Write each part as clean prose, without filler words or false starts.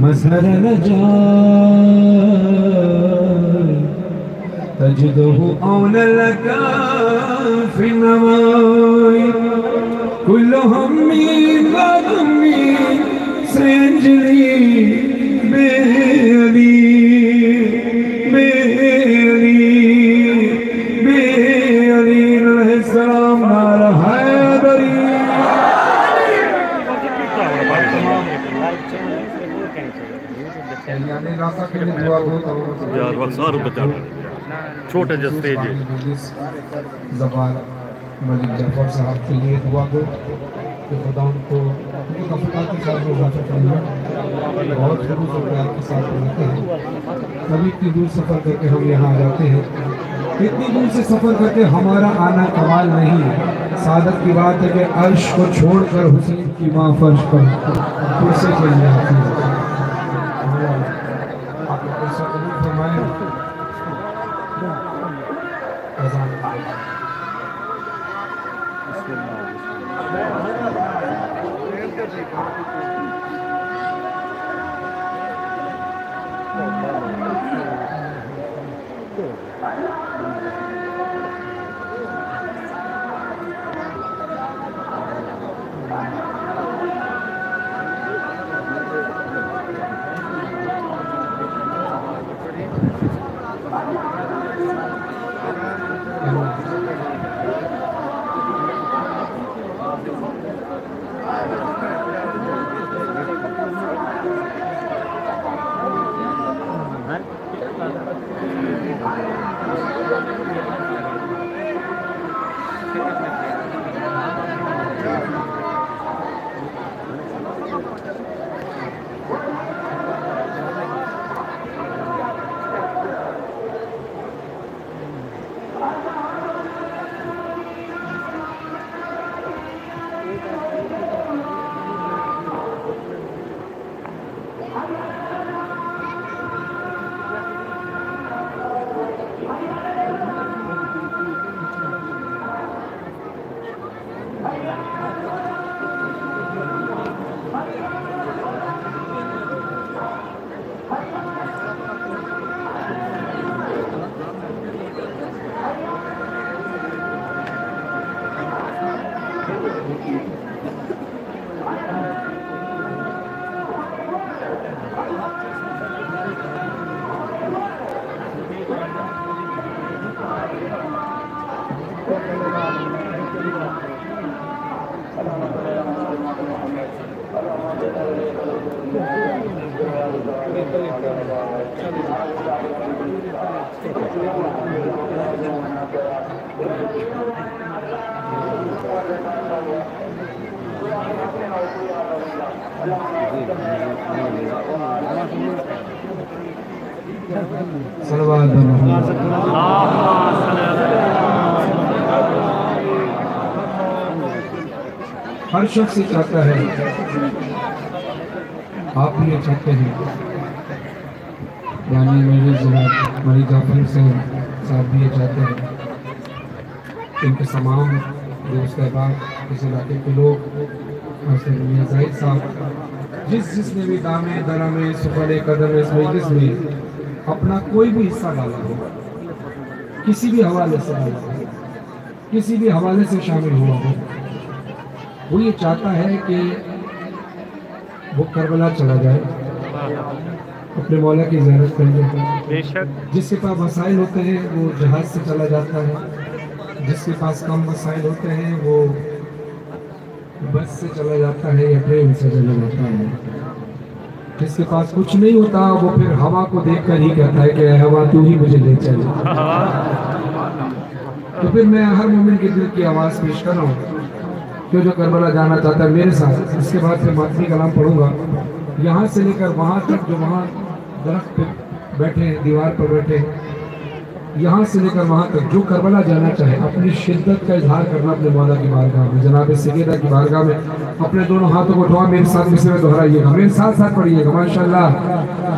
मज़हर नजात तजदहु औन लका फी नवाई कुल हम्मी क़दमी संजली बेअली बेअली बेअली अलैहिस्सलाम नाल हैदरी यार वक्त सारू बचा छोटे जो स्टेज है ज़बान मलिक जाफर साहब के लिए दुआ दो कि खुदा उनको कफला के साथ मुबारक करें। बहुत शुरू से प्यार के साथ रहते हैं। कभी इतनी दूर सफ़र करके हम यहाँ आ जाते हैं। इतनी दूर से सफ़र करके हमारा आना कमाल नहीं है। सादत की बात है कि अर्श को छोड़कर हुसैन की माँ फर्श पर फिर से चल जाती है। आप लोग ऐसा कबूल फरमाएं। हर शख्स ये चाहता है, आप भी ये चाहते हैं, यानी मेरे जनाब मलिक जाफर साहब भी ये चाहते हैं। इनके तमाम दोस्त अहबाब, इस इलाके के लोग, मियां जाहिद साहब, जिसने भी दामे दरामे सुफले कदम इस मजलिस में अपना कोई भी हिस्सा डाला हो, किसी भी हवाले से डाला हो, किसी भी हवाले से शामिल हुआ हो, वो ये चाहता है कि वो करबला चला जाए, अपने मौला की ज़ियारत कर ले। जिसके पास वसाइल होते हैं वो जहाज़ से चला जाता है, जिसके पास कम वसाइल होते हैं वो बस से चला जाता है या ट्रेन से चला जाता है। जिसके पास कुछ नहीं होता वो फिर हवा को देखकर ही कहता है कि हवा तू ही मुझे ले चल। तो फिर मैं हर मोमिन के दिल की आवाज़ पेश कर रहा हूँ क्यों जो करबला जाना चाहता है मेरे साथ। इसके बाद फिर मातमी कलाम पढ़ूंगा, यहाँ से लेकर वहाँ तक, जो वहाँ दरख्त पे बैठे हैं, दीवार पर बैठे हैं, यहाँ से लेकर वहाँ तक जो करबला जाना चाहे अपनी शिद्दत का इजहार करना अपने मौला की बारगाह में, जनाब सैयदा की बारगाह में अपने दोनों हाथों को उठवा मेरे साथ मिसरे दोहराइएगा, मेरे साथ साथ पढ़िएगा माशाअल्लाह।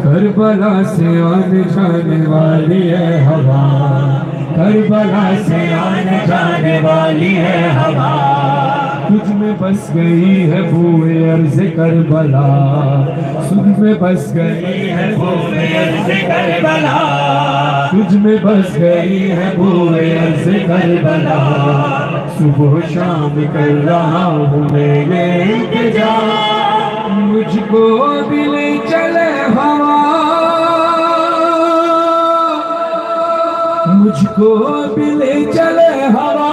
करबला से आने जाने वाली है हवा, करबला से आने जाने वाली है हवा, में बस गई है बूए अर्ज़ करबला, सुध में बस गई है बूए अर्ज़ करबला, तुझ में बस गई है बूए अर्ज़ करबला। सुबह शाम कर रहा हूँ मैं ये इंतजार, मुझको भी ले चले हवा, मुझको भी ले चले हवा।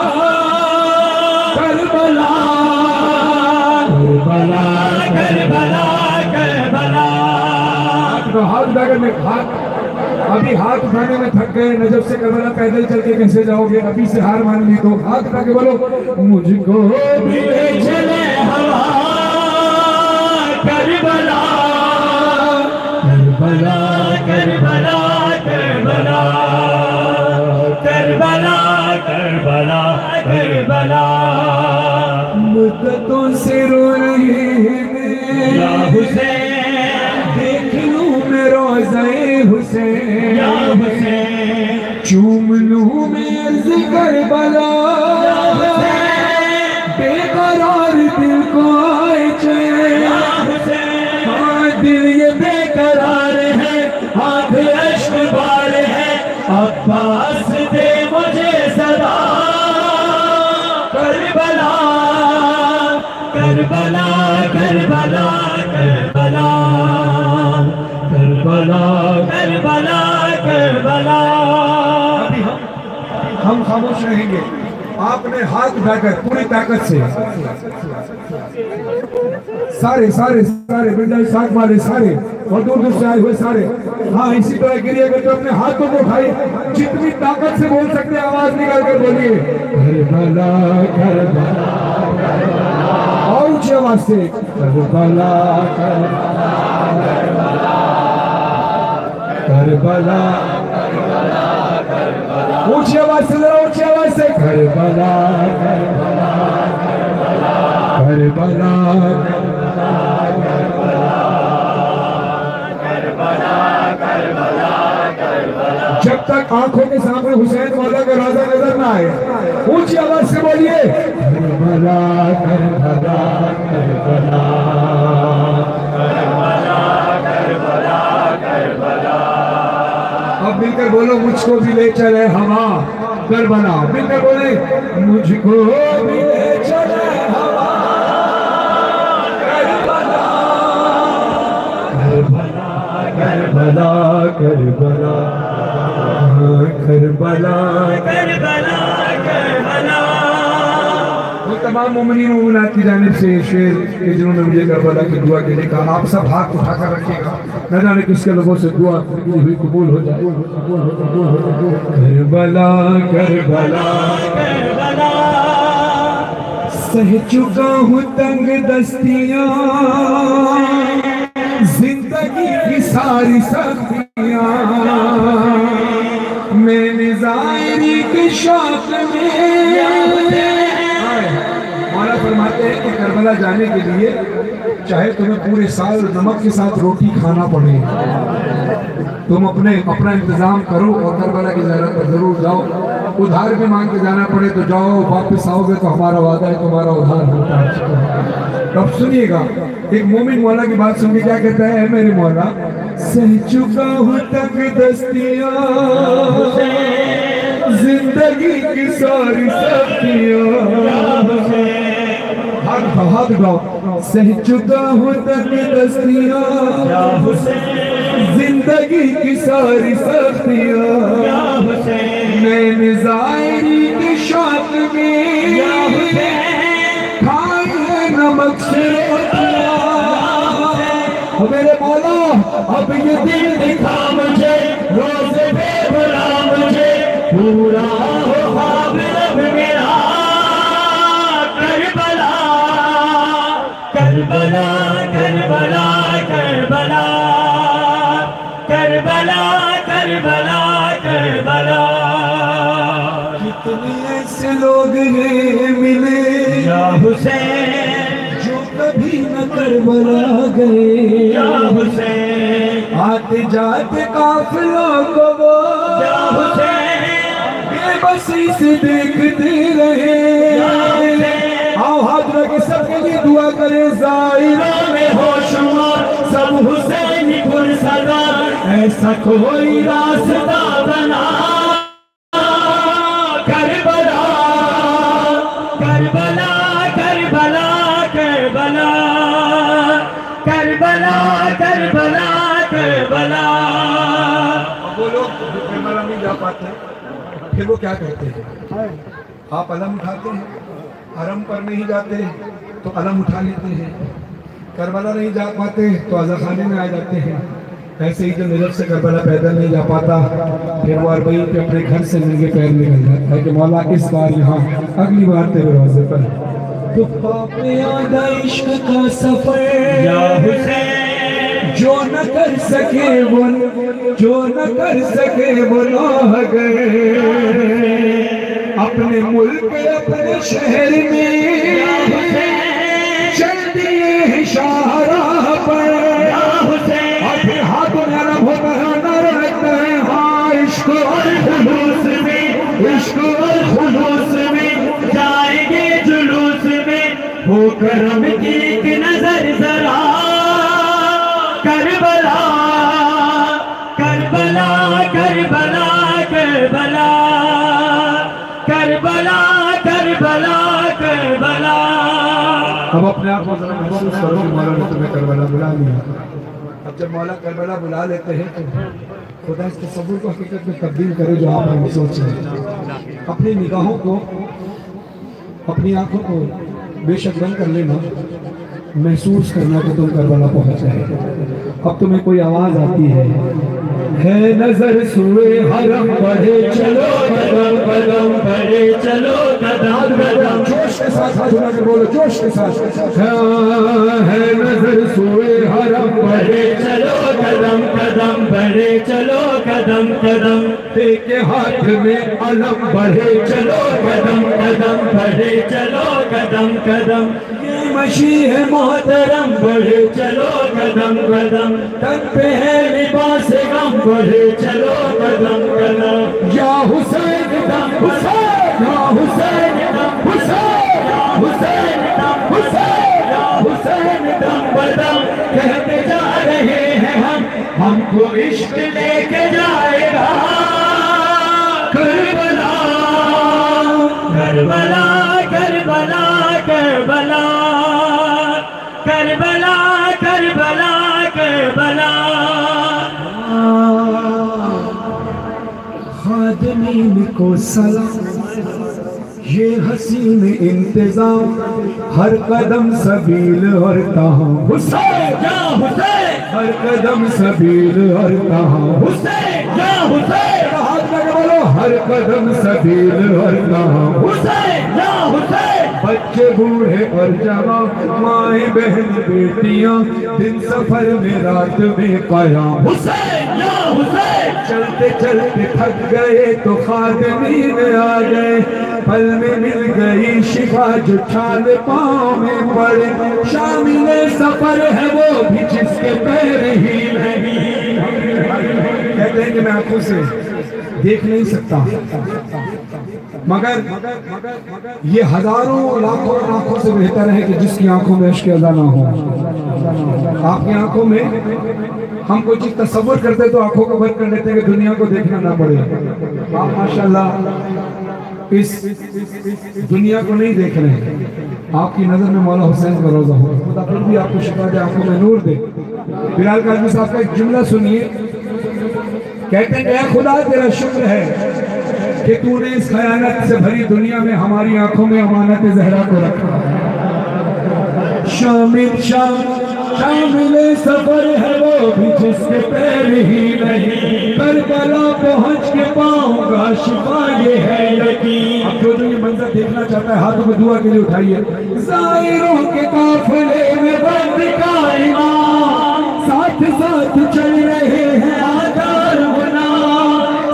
Karbala Karbala Karbala Karbala. हाथ उठाकर में अभी हाथ उठाने में थक गए, नजफ से करबला पैदल चल के कैसे जाओगे? अभी से हार मान ली तो हाथ उठा के बोलो, मुझको भी ले चले हवा। Karbala Karbala Karbala Karbala Karbala Karbala Karbala. मुद्दतों से रो रहे हैं या हुसैन, देख लूं मैं रोज़े हुसैन या हुसैन, चूम लूं मैं अर्ज़ करबला या हुसैन, बेकरार दिल को आए चैन या हुसैन। हाँ दिल ये बेकरार है, आँख अश्क बार है, अब्बास दे मुझे सदा। Karbala Karbala Karbala Karbala Karbala Karbala Karbala. अभी हम खामोश रहेंगे। आपने हाथ उठाकर पूरी ताकत से सारे सारे सारे बिरदाई साथ वाले सारे और दूर दूर से आए हुए सारे, हाँ इसी तरह गिरिए अगर तो अपने हाथों को उठाए, जितनी ताकत से बोल सकते हैं आवाज निकाल कर बोलिए, करबला करबला। और ऊंची आवाज से करबला करबला करबला। ऊंची आवाज से, जरा ऊंची आवाज से, करबला करबला करबला करबला। जब तक आंखों के सामने हुसैन मौला का राजा नजर ना आए, ऊंची आवाज से बोलिए, Karbala Karbala Karbala Karbala Karbala. अब मिलकर बोलो, मुझको भी ले चले हवा। करबला मिलकर बोले, मुझको भी ले चले हवा। Karbala Karbala Karbala Karbala Karbala Karbala. वो तमाम मोमिनीन मोमिनात की जानिब से शेर के जिन्होंने मुझे करबला की दुआ के लिए कहा, आप सब हाथ उठाकर रखिएगा, न जाने किसके लोगों से दुआ हुई कबूल हो जाए। Karbala Karbala Karbala. सह चुका हूँ तंग दस्तियाँ, जिंदगी की सारी सख्तियाँ, मैंने ज़ाहिरी के शौक में। मौला फरमाते हैं कि करबला जाने के लिए चाहे तुम्हें पूरे साल नमक के साथ रोटी खाना पड़े, तुम अपना इंतजाम करो और करबला की ज़ियारत पर जरूर जाओ। उधार भी मांग के जाना पड़े तो जाओ, वापस आओगे तो हमारा वादा है तुम्हारा उधार होता है। अब सुनिएगा, एक मोमिन मौला की बात सुन के क्या कहता है, मेरे मौला सह चुका हूँ तक दस्तियाँ, जिंदगी की सारी सख्तियाँ। हाथ उठाओ, सह चुका हूँ तक दस्तियाँ, जिंदगी की सारी सख्तियाँ, मैंने ज़ाहिरी के शौक में खाई है नमक से रोटियाँ। मेरे मौला अब ये दिल दिखा मुझे, रोज़े पे बुला मुझे, पूरा हो ख्वाब रब मेरा। Karbala Karbala Karbala Karbala Karbala Karbala Karbala. कितने ऐसे लोग हैं मिले या हुसैन, जो कभी न करबला गए या हुसैन, आते जाते काफिलों को वो या हुसैन बेबसी से देखते रहे। आओ हाथ रखे सबके लिए दुआ करें। ज़ाहिरा में हो शुमार सब हुसैनी पुरसदार, ऐसा कोई रास्ता बना Karbala Karbala Karbala Karbala Karbala Karbala Karbala. वो लोग करबला नहीं जा पाते फिर वो क्या कहते हैं? आप अलम उठाते हैं, हरम पर नहीं जाते तो अलम उठा लेते हैं, करबला नहीं जा पाते तो अज़ाखाने में आ जाते हैं। ऐसे ही जो नजर से करबला पैदल नहीं जा पाता फिर वो अरबईन पे अपने घर से नंगे पैर निकल जाता है कि मौला इस बार यहाँ, अगली बार तेरे रोज़े पर। तो पापे आदा इश्क का सफर या हुसैन, जो न कर सके वो, जो न कर सके वो राह गए अपने मुल्क अपने शहर में, चल दिए शाहराह पर। और फिर हाथों में अरब होता है, नारा लगता है हाँ इश्क और खुलूस में, इश्क और खुलूस में जाएंगे जुलूस में, हो करम की एक नजर जरा Karbala Karbala Karbala Karbala Karbala Karbala Karbala. अब अपने आप को महसूस करो कि मौला ने तुम्हें करबला बुला लिया। अब जब मौला करबला बुला लेते हैं तो खुदा इस तस्वुर को हकीकत में तब्दील करे जो आप हम सोच रहे हैं। अपनी निगाहों को, अपनी आंखों को बेशक बंद कर लेना, महसूस करना कि तुम करबला पहुंच गए। अब तुम्हें कोई आवाज आती है नजर सुए हरम बढ़े चलो कदम कदम बढ़े चलो कदम कदम। जोश के साथ हाथ उठा के बोलो, जोश के साथ। है नजर सुए हरम बढ़े चलो कदम कदम बढ़े चलो कदम कदम। के हाथ में अलम बढ़े चलो कदम कदम बढ़े चलो कदम कदम। ये मशीह मोहतरम बढ़े चलो कदम कदम। तन पे है लिबास गम बढ़े चलो कदम कदम। या हुसैन दम हुसैन, या हुसैन दम हुसैन, या हुसैन दम हुसैन, या हुसैन दम बदम। कहते जा रहे हैं हमको इश्क लेके जाएगा Karbala Karbala Karbala Karbala Karbala Karbala Karbala. खादिमीन को सलाम, ये हसीन इंतजाम, हर कदम सबील और तहाँ हुसैन या हुसैन, हर कदम सबील और तहाँ हुसैन या हुसैन। हाथ लगा बोलो, हर कदम सबील और तहाँ हुसैन या हुसैन। बच्चे बूढ़े और जवान, माए बहन बेटियां, दिन सफर में रात में कयाम हुसैन या हुसैन। चलते चलते थक गए तो खादिमीन आ गए, पल में मिल गई शिफा जो छाल पाँव में पड़े। शामिल सफर है वो भी जिसके पैर ही नहीं। कहते हैं कि मैं आंखों से देख नहीं सकता, मगर ये हजारों लाखों आंखों से बेहतर है कि जिसकी आंखों में इश्क अज़ा ना हो। आपकी आंखों में हम कोई चीज तस्वुर करते तो आंखों को बंद कर लेते कि दुनिया को देखना ना पड़े। आप माशाल्लाह इस दुनिया को नहीं देख रहे हैं, आपकी नजर में मौला हुसैन का रोजा हो। खुदा फिर भी आपको शिफा दे, आंखों में नूर दे। बिलाल काज़मी साहब का एक जुमला सुनिए, कहते हैं ऐ खुदा तेरा शुक्र है कि तूने इस खयानत से भरी दुनिया में हमारी आंखों में अमानत ज़हरा को रखा। शामिल सफर है वो भी जिसके पैर ही नहीं, करबला पहुंच के पाऊंगा शिफा ये है यकीन। अब जो ये मंजर देखना चाहता है हाथों में दुआ के लिए उठाइए। ज़ाहिरों के काफिले में बंद का इमाम, साथ साथ चल रहे हैं आकार गुना।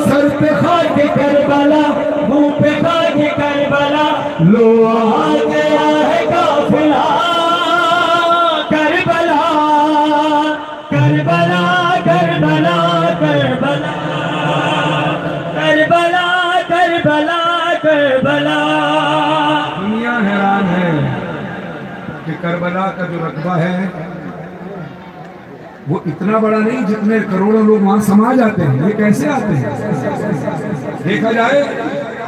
सर पे खाके करबला, मुंह पे खाके करबला, लो आ गया है काफिला Karbala Karbala Karbala Karbala Karbala Karbala Karbala. दुनिया हैरान है। कि करबला का जो रकबा है वो इतना बड़ा नहीं जितने करोड़ों लोग वहां समा जाते हैं। ये कैसे आते हैं? देखा जाए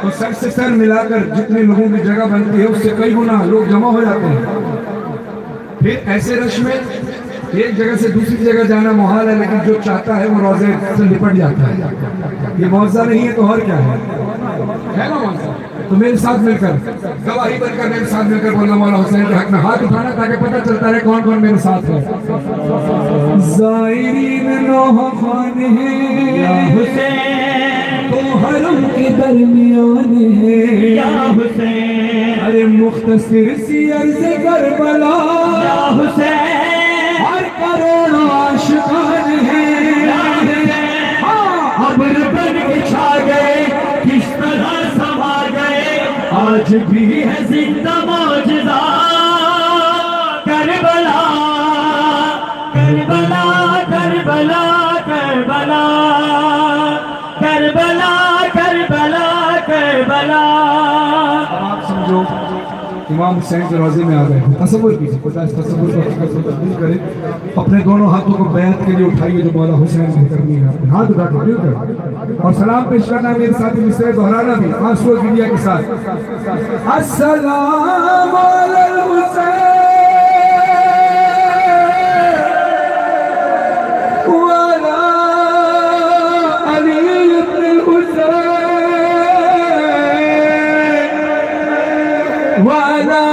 तो सर से सर मिलाकर जितने लोगों की जगह बनती है उससे कई गुना लोग जमा हो जाते हैं। फिर ऐसे रश में एक जगह से दूसरी जगह जाना मुहाल है, लेकिन जो चाहता है वो रोजे से निपट जाता है। ये मौजा नहीं है तो और क्या है ना मौजा? तो मेरे साथ मिलकर गवाही बनकर मेरे साथ मिलकर बोलना मौला हुसैन के हक में हाथ उठाना, ताकि पता चलता रहे कौन कौन मेरे साथ है। ज़ायरीन नौहान है या हुसैन, तो हरम के दरमियान है या हुसैन, अरे मुख्तसर सी अर्ज़ करबला या हुसैन, हर करोड़ों आशिकान है। अब्र बन के छा गए, किस तरह समा गए, आज भी है जिंदा मौजज़ा Karbala Karbala Karbala Karbala Karbala Karbala Karbala. अब आप समझो इमाम हुसैन के रोजे में आ गए। तसव्वुर कीजिए, खुदा इस तसव्वुर को हकीकत में तब्दील करे। अपने दोनों हाथों को बैत के लिए उठाइए जो मौला हुसैन ने करनी है। अपने हाथ उठा के कर और सलाम पेश करना, मेरे साथी मिसरे दोहराना भी आंसू गिरिया के साथ। अस्सलाम अलल हुसैन वाला अली इब्न हुसैन वाला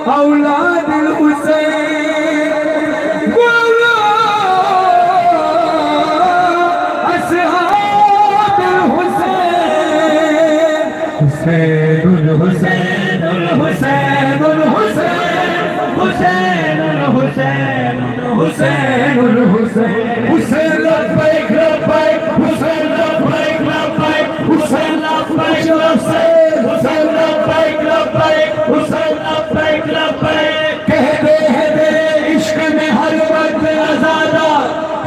औलाद हुसैन वाला अस्हाब हुसैन। हुसैन हुसैन हुसैन हुसैन हुसैन हुसैन हुसैन हुसैन हुसैन लब्बैक लब्बैक हुसैन लब्बैक लब्बैक हुसैन लब्बैक लब्बैक हुसैन लब्बैक लब्बैक हुसैन लब्बैक लब्बैक। कहते हैं तेरे इश्क में हर वक्त आज़ादा,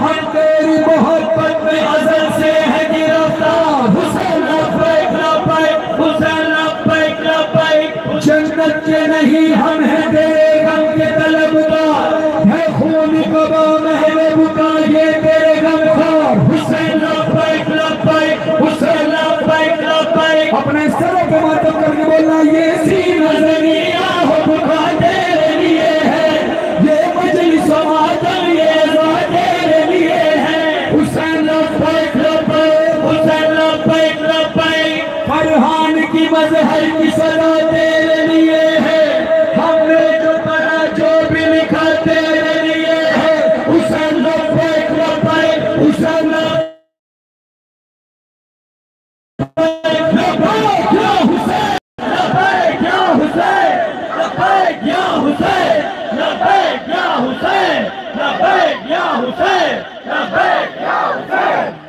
हम तेरी मोहब्बत में अज़ल से है गिरफ्तार। हुसैन लब्बैक लब्बैक हुसैन लब्बैक लब्बैक। जन्नत के नहीं हम हैं तेरे गम के तलबगार, है खून कबा महबूब का ये तेरे गमखार। हुसैन लब्बैक लब्बैक हुसैन लब्बैक लब्बैक। अपने सरों पे मातम करके बोलना, ये सी नजरिया हो बुका तेरे लिए है, ये मजलिस मातम ये ज़ा तेरे लिए है। हुसैन लब्बैक लब्बैक हुसैन लब्बैक लब्बैक। फरहान की मज़हर की सदा तेरे लिए है, हमने जो पढ़ा जो भी लिखा तेरे लिए है। हुसैन लब्बैक लब्बैक हुसैन लब्बैक या हुसैन लब्बैक या हुसैन लब्बैक या हुसैन लब्बैक या हुसैन लब्बैक या हुसैन लब्बैक या हुसैन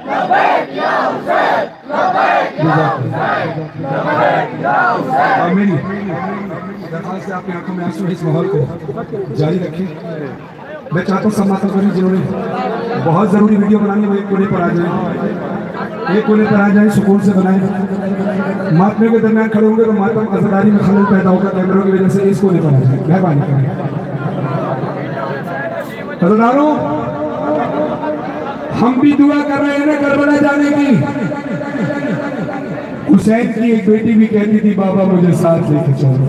लब्बैक या हुसैन लब्बैक या हुसैन लब्बैक या हुसैन। मेरी दरख्वास्त है, आपकी आंखों में आंसू है, इस माहौल को जारी रखें। मैं चाहता हूँ सब माता बहन जिन्होंने बहुत ज़रूरी वीडियो बनानी है वो एक कोने पर आ जाए, एक कोने पर आ जाए, सुकून से बनाएं। मातमे के दरमियान खड़े होंगे तो मातम अज़दारी में खलल पैदा होगा कैमरों की वजह से। इस कोने पर आ जाए, मेहरबानी करें। अज़दारों, हम भी दुआ कर रहे हैं ना करबला जाने की। हुसैन की एक बेटी भी कहती थी, बाबा मुझे साथ लेके चलो।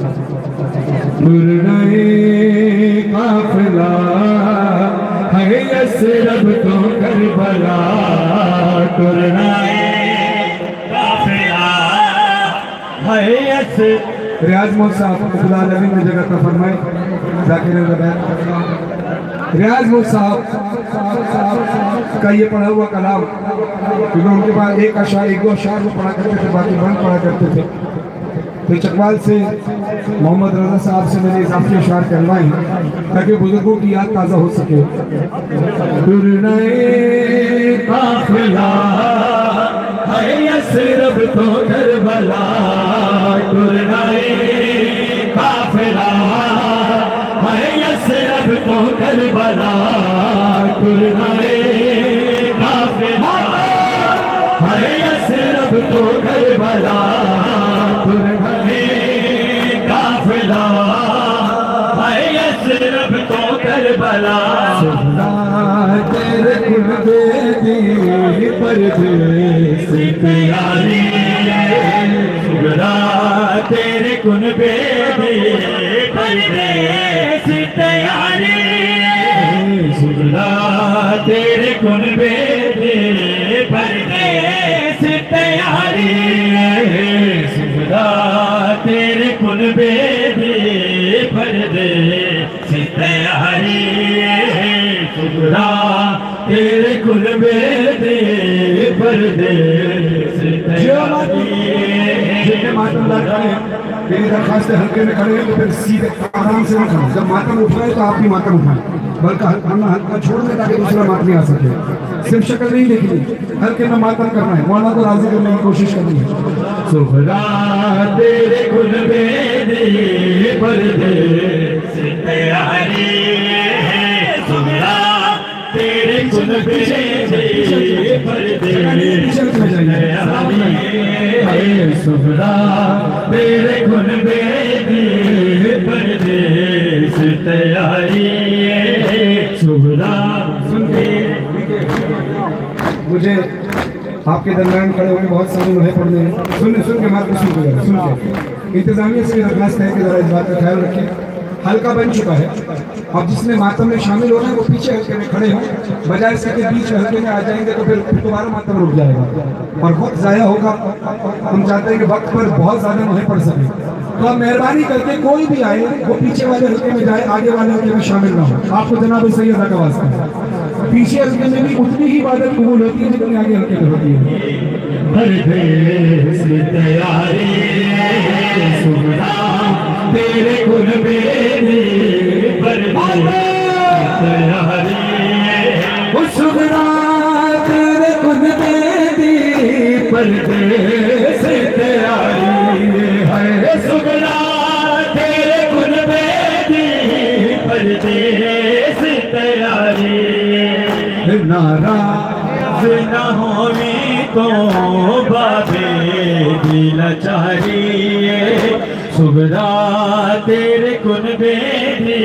काफिला है यसरब तो करबला, काफिला है यसरब। रियाज मोहम्मद साहब खुदा नबी में जगह का फरमाए, जाकिर रियाज मोहम्मद साहब का ये पढ़ा हुआ कलाम, क्योंकि उनके पास एक अशार एक दो अशार वो पढ़ा करते थे, बाकी बंद पढ़ा करते थे। तो चकवाल से मोहम्मद रजा साहब से मैंने इजाफी अशार करवाई ताकि बुजुर्गों की याद ताज़ा हो सके। काफिला है यसरब तो करबला, काफिला है यसरब तो करबला, काफिला है यसरब तो करबला, काफिला तो करबला सुगरा तेरे कुल बेदी परदेस तैयारी सुगरा तेरे कुल बेदी परदेस तैयारी सुगरा तेरे कुल बेदी परदेस तैयारी सुगरा तेरे कुल बेदी परदेस तैयारी सुगरा तेरे कुल बेदी परदेस तैयारी। जितने मातमदार खड़े हैं मेरी दरखास्त है हल्के में खड़े हैं तो फिर सीधे आराम से रखना, जब मातम उठाए तो आप भी मातम उठाए, बल्कि हल्का छोड़ दे ताकि दूसरा मातम नहीं आ सके। सिर्फ शक्ल नहीं देखनी, हल्के में मातम करना है, मौला को राजी करने की कोशिश करनी है। सुगरा तेरे कुल बेदी परदेस तैयारी सुगरा तेरे कुल बेदी परदेस तैयारी सुगरा तेरे कुल बेदी परदेस तैयारी सुगरा। मुझे आपके दरम्यान खड़े होकर बहुत सारे लोहे पड़ने हैं, सुन के मात्र सुन के इंतजामिया से दरखास्त है कि जरा इस बात का ख्याल रखें। हल्का बन चुका है, अब जिसने मातम में शामिल होना है वो पीछे हल्के में खड़े हों, बजाय इसके बीच हल्के में आ जाएंगे तो फिर दोबारा मातम रुक जाएगा और वक्त ज़ाया होगा। हम चाहते हैं कि वक्त पर बहुत ज़्यादा लोहे पड़ सके, तो आप मेहरबानी करके कोई भी आए वो पीछे वाले हल्के में जाए, आगे वाले हल्के में शामिल ना हो। आपको जनाब सैयद का वास्ता है, पीछे हल्के में भी उतनी ही इबादत कबूल होती है जितनी आगे हल्के में होती है। परदेस तैयारी सुगरा तेरे कुल बेदी परदेस तैयारी सुगरा तेरे कुल बेदी परदेस तैयारी है सुगरा तेरे कुल बेदी परदेस तैयारी। नाराज न होनी तो बाबे दिल चाहिए सुगरा तेरे कुल बेदी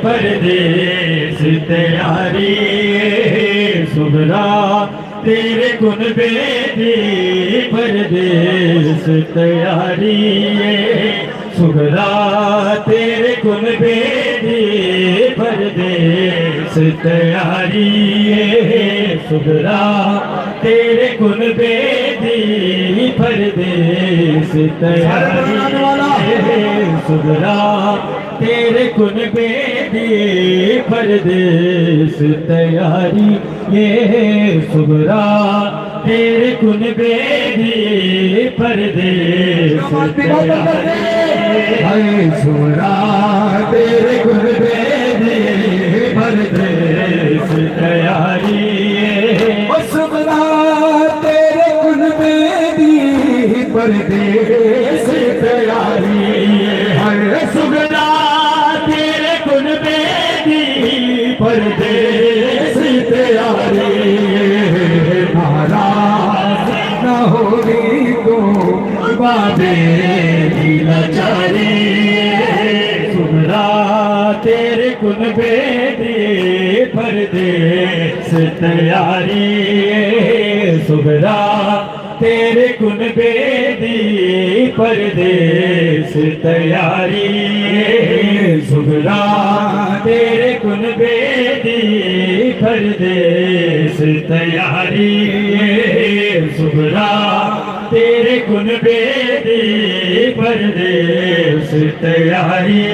परदेस तैयारी सुगरा तेरे कुल बेदी परदेस तैयारी सुगरा तेरे कुल बेदी परदेस तैयारी सुगरा तेरे कुल बेदी परदेस तैयारी सुगरा तेरे कुल बेदी परदेस तैयारी ये सुगरा तेरे कुल बेदी परदेस तैयारी सुगरा तेरे कुल बेदी परदेस तैयारी सुगरा तेरे कुल बेदी परदेस तैयारी सुगरा तेरे कुल बेदी परदेस तैयारी। नाराज न होगी तो बाबे लाचारी सुगरा तेरे कुल बेदी परदेस तैयारी सुगरा तेरे कुल बेदी परदेस तैयारी सुगरा तेरे कुल बेदी परदेस तैयारी सुगरा तेरे कुल बेदी परदेस तैयारी।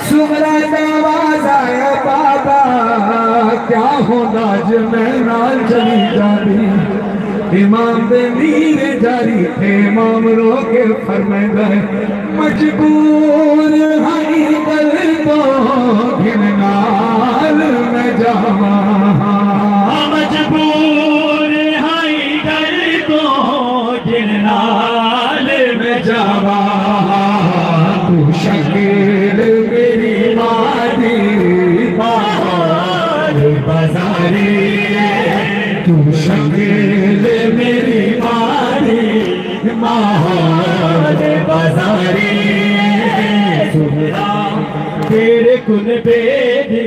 सुगरा आवाज आया बाबा क्या होना जब मैं ना चली जाती, इमाम दे मीर जारी थे इमाम रोके फरमाए गए मजबूर हरी कर दो घिरनाल में जावा मजबूर हरी कर दो घिरनाल में जावा तू शकील मेरी मादी बाजारी तू शकील मेरी मादी माहौल बाजारी सुगरा तेरे कुनबे दी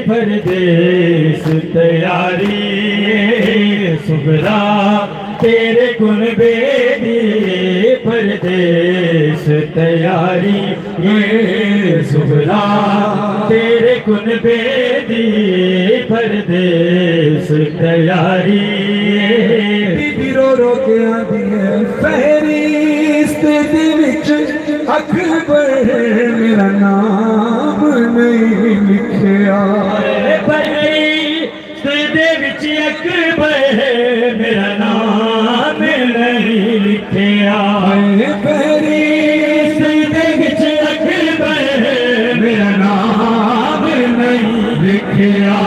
परदेस तैयारी सुगरा तेरे कुनबे दी परदेस तैयारी ये सुगरा तेरे कुनबे दी परदेस तैयारी बीबी रो रो के आंदी है फहरिस्त दे विच अकबर मेरा नाम नहीं लिखिया फहरिस्त दे विच अकबर मेरा नाम नहीं लिखिया फहरिस्त दे विच अकबर मेरा नाम नहीं लिखिया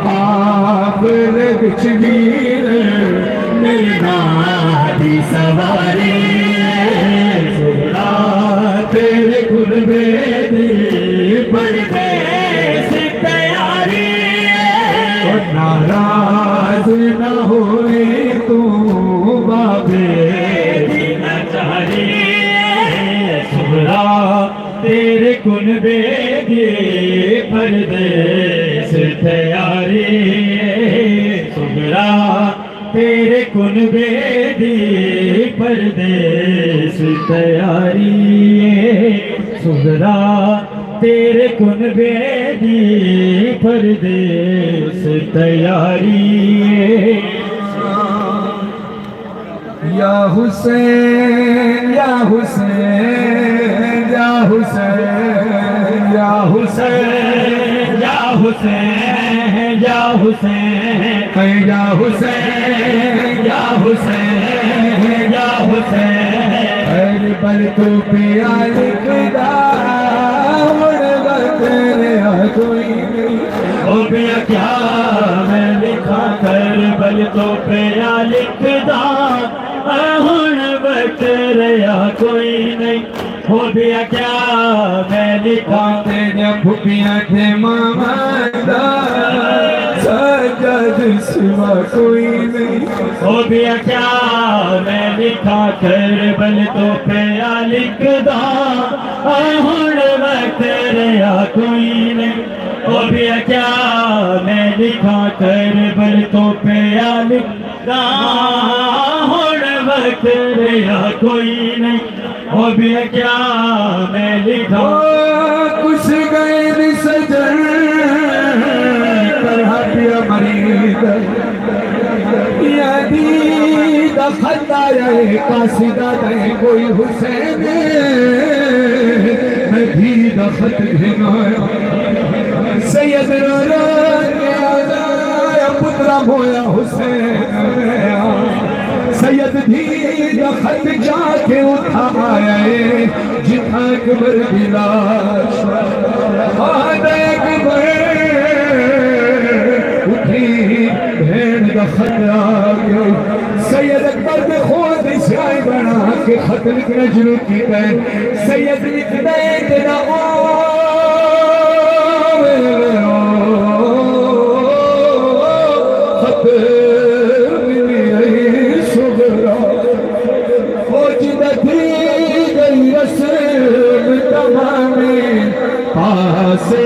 काफिले विच वीर मेरा दी सवारी सुगरा तेरे कुनबे दी परदेस तैयारी नाराज न होए तू बाबे दी नचारी सुगरा तेरे कुनबे दी परदेस तैयारी सुगरा तेरे कुनबे दी परदेस तैयारी सुगरा तेरे कुनबे दी परदेस तैयारी या हुसैन या हुसैन या हुसैन या हुसैन या हुसैन या हुसैन या हुसैन या हुसैन या हुसैन बल तो पिया लिखदा तेरे कोई नहीं हो गया क्या मैं लिखा कर बल तो पिया लिखदा हुण बतरिया कोई नहीं हो गया क्या मैं लिखा तेरे भूपिया थे मामा सजद सिवा कोई नहीं हो गया क्या मैं लिखा कर बल तो पिया लिखदा हुण बतरिया कोई नहीं हो गया क्या मैं लिखा कर बल तो पिया लिखदा हुण बतरिया कोई नहीं हो गया क्या मैं लिखा कुछ गए सजन तरह पिया मरीद यादी दखता रहे कासिदा दे कोई हुसैन मैं भी दखत घेनाया सैयद रो पुत्रा मोया हुसैन सैयद भी दखत जाके उठाया जिथा अकबर बिलाश अकबर उठी भेड़ दखत आ गई सैयद अकबर ने खुद स्याही बना के खत लिखना शुरू किया सैयद लिखना तेरा खत मिली सुगरा गई रस्म तमामे पासे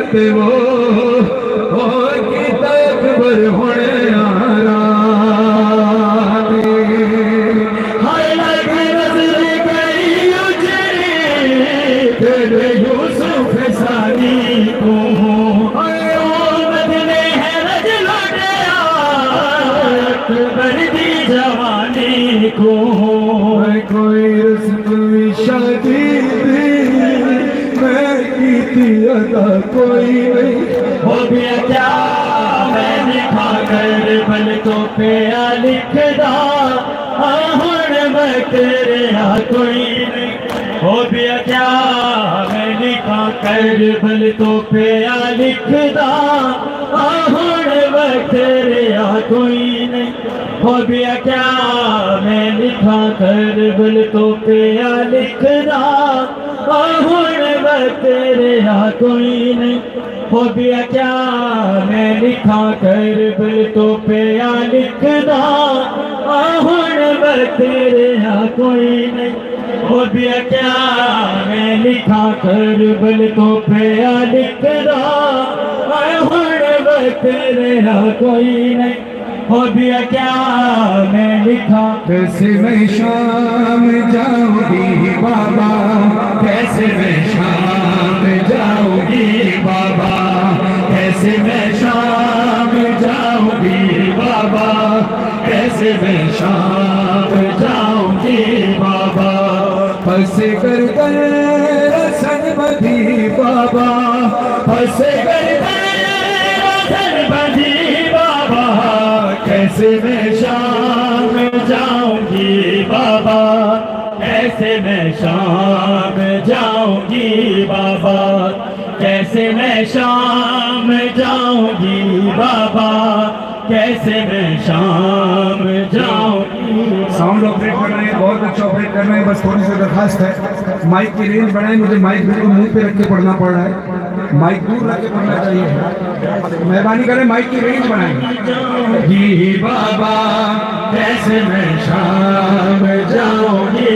होते वो अकबर होने तेरे यूसुफ सानी को बदले है रज लौटिया अकबर दी जवानी को कोई रस्म शादी मैं की अदा कोई नहीं हो गया क्या मैं लिखा कर बल तो पिया लिखदा हुण बतरे कोई नहीं हो गया क्या मैं लिखा कर बल तो पिया लिखदा हुण बतरे कोई नहीं हो गया क्या मैं लिखा कर बल तो पिया लिखदा हुण बतरे कोई नहीं हो गया क्या मैं लिखा कर बल तो पिया लिखदा हुण तेरे यहाँ कोई नहीं हो भी क्या मैं लिखा करबल तो पे लिखदा हुण तेरे यहाँ कोई नहीं हो भी क्या मैं लिखा। कैसे मैं शाम जाऊंगी बाबा, कैसे मैं शाम जाऊंगी बाबा, कैसे मैं शाम जाऊंगी बाबा, कैसे मैं शाम जाऊंगी बाबा। फंसे कर रसन बधी बाबा, फंसे कर रसन बधी बाबा, कैसे मैं शाम जाऊंगी बाबा, कैसे मैं शाम जाऊंगी बाबा, कैसे मैं शाम जाऊंगी बाबा, कैसे मैं शाम जाऊंगी। साउंड ऑपरेट कर रहे हैं, बहुत अच्छा ऑपरेट कर रहे हैं, बस थोड़ी सी दरखास्त है माइक की रेंज बढ़ाएं, मुझे माइक बिल्कुल मुंह पे रख के पढ़ना पड़ रहा है, माइक दूर रख के पढ़ना चाहिए, मेहरबानी करें माइक की रेंज बढ़ाएं। जी बाबा कैसे मैं शाम जाऊंगी,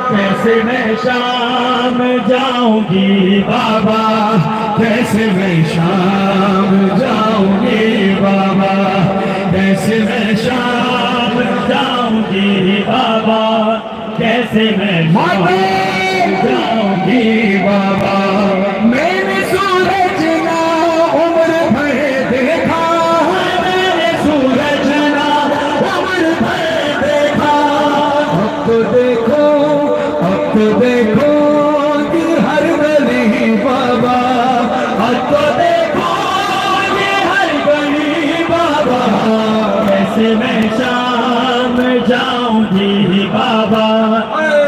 कैसे मैं शाम जाऊंगी बाबा, कैसे मैं शाम जाऊंगी बाबा, कैसे मैं शाम जाऊंगी बाबा, कैसे मैं शाम जाऊंगी बाबा। मैंने सूरज ना उम्र भर देखा, मैंने सूरज ना उम्र भर देखा, अब तो देखो कि हर गली बाबा, अब तो देखो कि हर गली बाबा, कैसे मैं शाम जाऊंगी बाबा,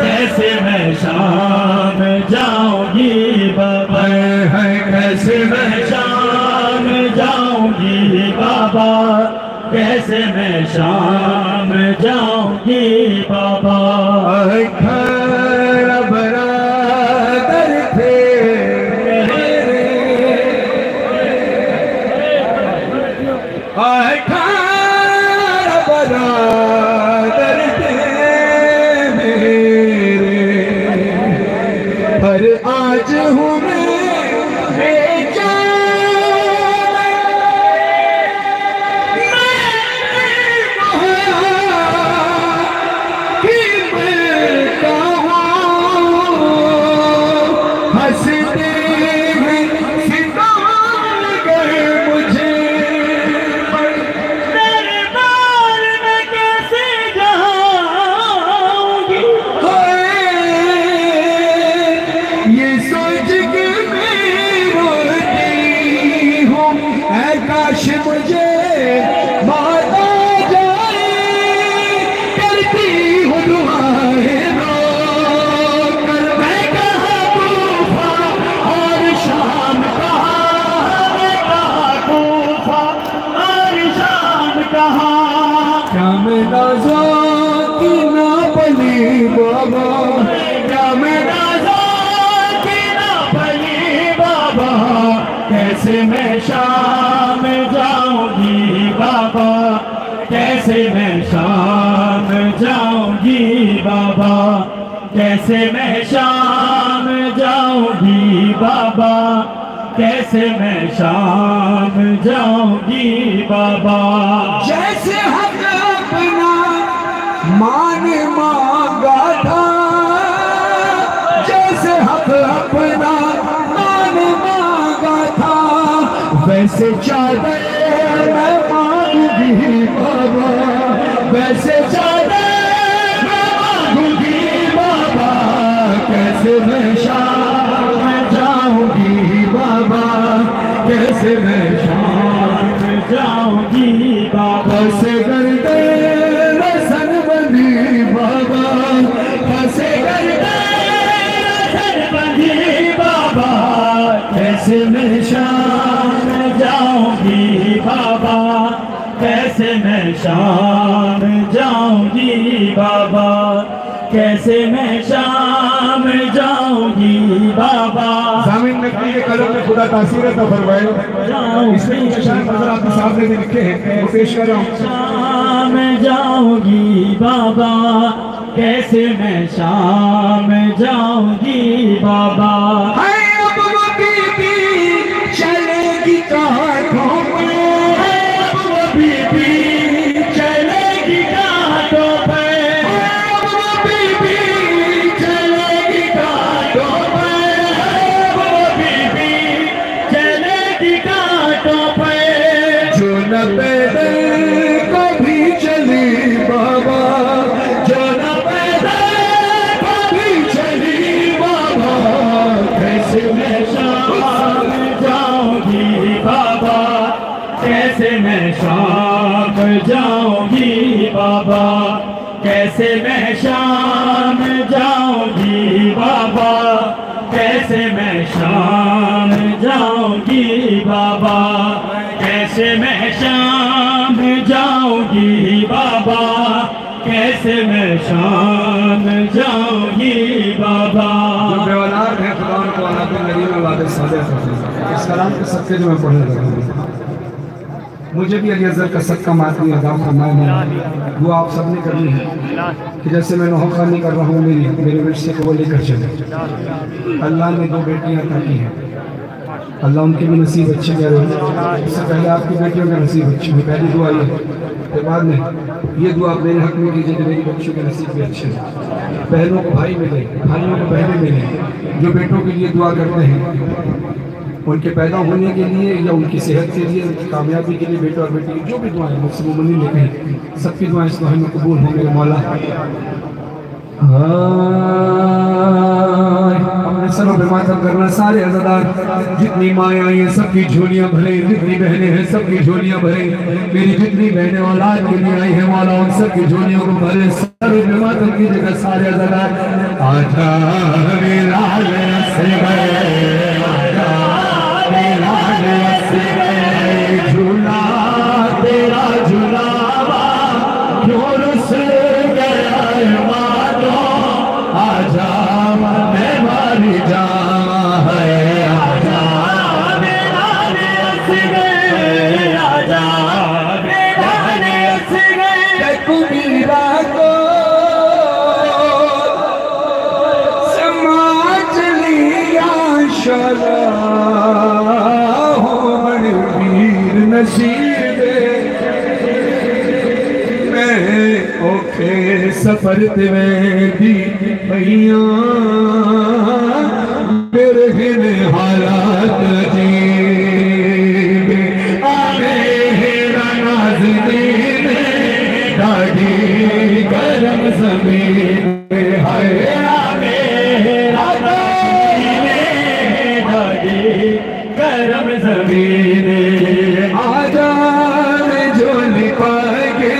कैसे मैं शाम जाऊंगी बाबा, कैसे मैं शाम जाऊंगी बाबा, कैसे मैं शाम जाऊंगी बाबा। खैर बरादर थे खैर बरादर थे मेरे, पर आज हूँ मैं मुझे माता जाए, करती हूँ दुआएं रोकर, मैं कहाँ तूफा और शाम कहाँ, मैं कहाँ तूफा और शाम कहाँ। क्या मैं नाज़ों की ना बली बाबा, क्या मैं नाज़ों की ना बली बाबा, कैसे मैं शाम जाऊंगी बाबा, कैसे मैं शाम जाऊंगी बाबा, कैसे मैं शाम जाऊंगी बाबा, कैसे मैं शाम जाऊंगी बाबा। जैसे हक अपना मान मांगा था, जैसे हक अपना मान मांगा था, वैसे चादर मैं मांगूंगी बाबा, वैसे चादर मैं मांगूंगी बाबा, कैसे मैं शाम जाऊंगी बाबा, कैसे मैं शाम जाऊंगी बाबा। से करते रसन बंदी बाबा, कैसे करते रसन बंदी बाबा, कैसे मैं शाम जाऊंगी बाबा, कैसे मैं शाम जाऊंगी बाबा, कैसे मैं शाम जाऊंगी बाबा। ज़मीन नकली के कलम में खुदा तासीर था फरमाए, इसमें कुछ शायर नजर आपके सामने भी लिखे हैं, वो पेश कर रहा हूँ। शाम जाऊंगी बाबा, कैसे मैं शाम जाऊंगी बाबा। अब वो बीबी चलेगी कांटों पे, अब वो बीबी चलेगी कांटों पे, अब वो बीबी चलेगी कांटों पे, अब वो बीबी चलेगी कांटों पे। जो न पैदल कभी चली बाबा, जो न पैदल कभी चली बाबा, कैसे मैं शाम जाऊंगी बाबा, कैसे मैं शाम जाऊंगी बाबा, कैसे मैं शाम जाऊंगी बाबा, कैसे मैं शाम जाऊंगी बाबा, कैसे मैं शाम जाऊंगी बाबा, कैसे मैं शाम जाऊंगी बाबा। जो बेवलाद है खुदा को औलाद नरीम औलाद सालिह करते। इस कलाम के सदके जो मैं पढ़ने लगा हूं, मुझे भी अली अज़हर का सदका मातमी अदा फरमाए। वो आप सब ने करनी है कि जैसे मैं नौखानी कर रहा हूँ, मेरे रिश्ते को वो लेकर चले। अल्लाह ने 2 बेटियाँ अता की हैं, अल्लाह उनके भी नसीब अच्छे करे। इससे पहले आपकी बेटियों का नसीब अच्छे हो, पहली दुआ ये। फिर बाद में ये दुआ मेरे हक में कीजिए कि मेरी बच्चों के नसीब भी अच्छे हैं, बहनों को भाई मिले, भाइयों को बहनें मिले। जो बेटों के लिए दुआ करते हैं, उनके पैदा होने के लिए या उनकी सेहत के लिए, उनकी कामयाबी के लिए, बेटा और बेटी की जो भी दुआएं मुझसे मुमनी ने कही, सबकी दुआएं इस दुआ में कबूल हो मेरे मौला। अपने सरों पे मातम करना सारे अज़ादार, जितनी माएँ आई हैं सबकी झोलियाँ भरे, जितनी बहनें हैं सबकी झोलियाँ भरे, मेरी जितनी बहनें औलाद के लिए आई हैं मौला उन सबकी झोलियों को भरे। सरों पे मातम की जगह सारे अज़ादार, आजा मेरा से गए, आजा मेरा से गए, झूला तेरा झूलावा क्यों रुस गया मानो, आजा मैं मर जावा है, आजा मेरा से गए, आजा मेरा से गए। कबीरा को समाज लिया शला हो, बड़े वीर नसीब मैं ओखे सफर ते दी भैया, मेरे हिन हालात अजीब आवे हेरा नाज़रीन, डाढ़ी गरम ज़मीन हाय आवे हेरा नाज़रीन, डाढ़ी गरम ज़मीन। आजा झोली पाके,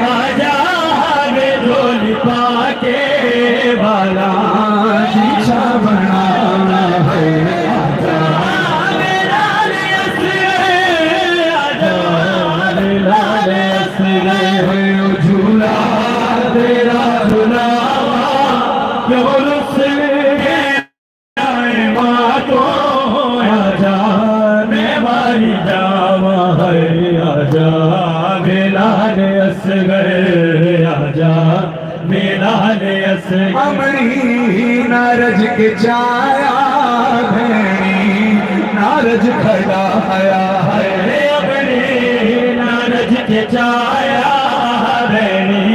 आजा झोली पाके वाला शीशा बनाना है, आजा लाल असगरे, आजा लाल असगरे, झूला तेरा झूलावा क्यों रुस गया मातो, आजा मैं मारी जावा है, आजा लाल असगरे, आजा लाल असगरे। अमरी नारज के छाया भैनी नारज खड़ाया है, अमरी नारज के छाया भैनी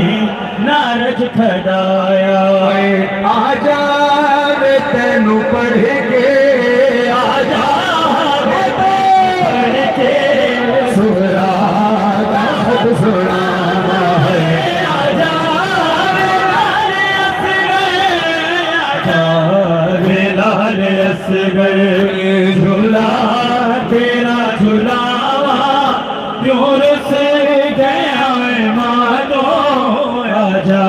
नारज खड़ाया है। आजा वे तेनू पढ़ के, आजा वे पढ़ के सुरा खुद सुनाना है, आजा लाल असगरे, झूला तेरा झूलावा क्यों रुस गया मानो, आजा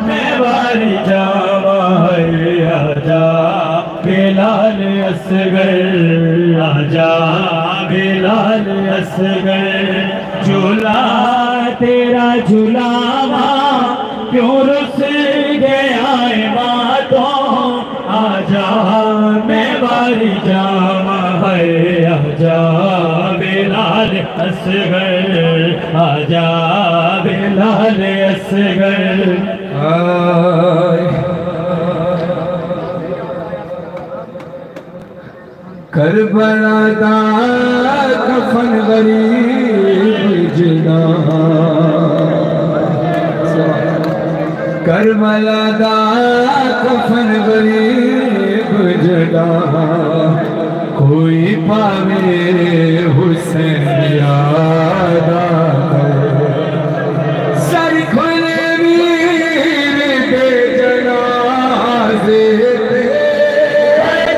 मैं वारी जावा है, आजा लाल असगरे, आजा लाल असगरे, झूला तेरा झूलावा क्यों रुस गया मातो, आजा मैं वारी जावा है, आजा लाल असगरे, आजा लाल असगर करबला दा कफन गरीब जना करबला दा कफन गरीब जना कोई पावे हुसैन याद सर खुले वीर के जनाजे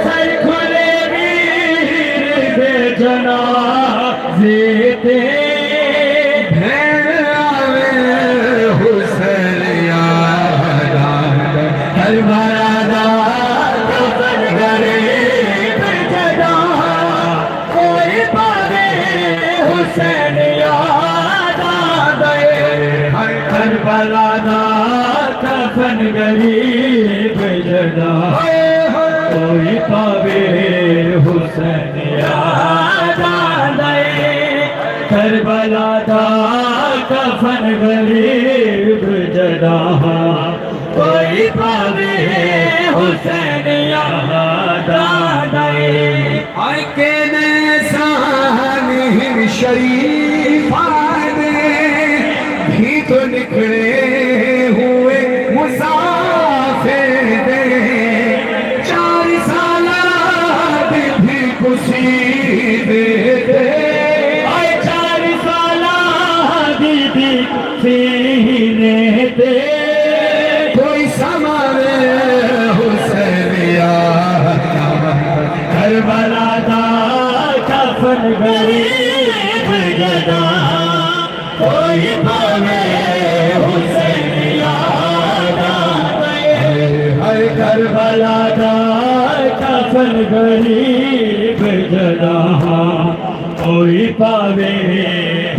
सर खुले वीर के जनाजे भेड़ आवे हुसैन याद करबला दा कफन गरीब जना कोई पावे हुसैन याद करबला दा कफन गरीब जना कोई पावे हुसैन याद करबला दा कफन गरीब जना कोई पावे हुसैन याद आए के ने शरीफ भी तो निकले हुए मुसाफिर दे 4 साल भी खुशी देते 4 साल दीदी सीने दे कोई समावे हुसैन याद करबला दा कफन गरीब जना कोई पावे हुसैन याद हर करबला दा कफन गरीब जना कोई पावे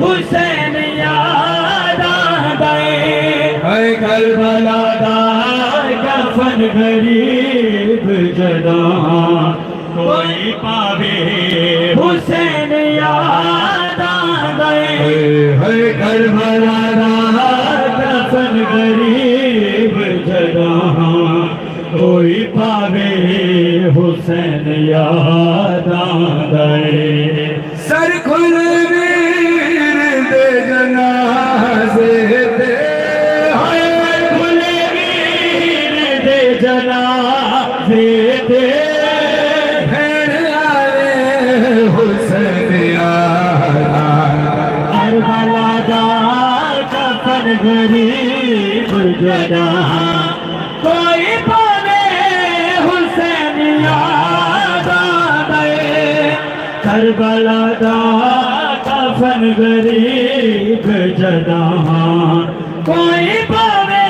हुसैन याद हर करबला दा कफन गरीब जना कोई पावे हुसैन याद हर करबला दा कफन गरीब जना कोई पावे हुसैन याद सर खुल वीर दे जनाजे दे खुले वीर दे जनाजे दे भेड़ आवे हुसैन याद करबला दा कफन गरीब जना कोई पावे हुसैन याद करबला दा कफन गरीब जना कोई पावे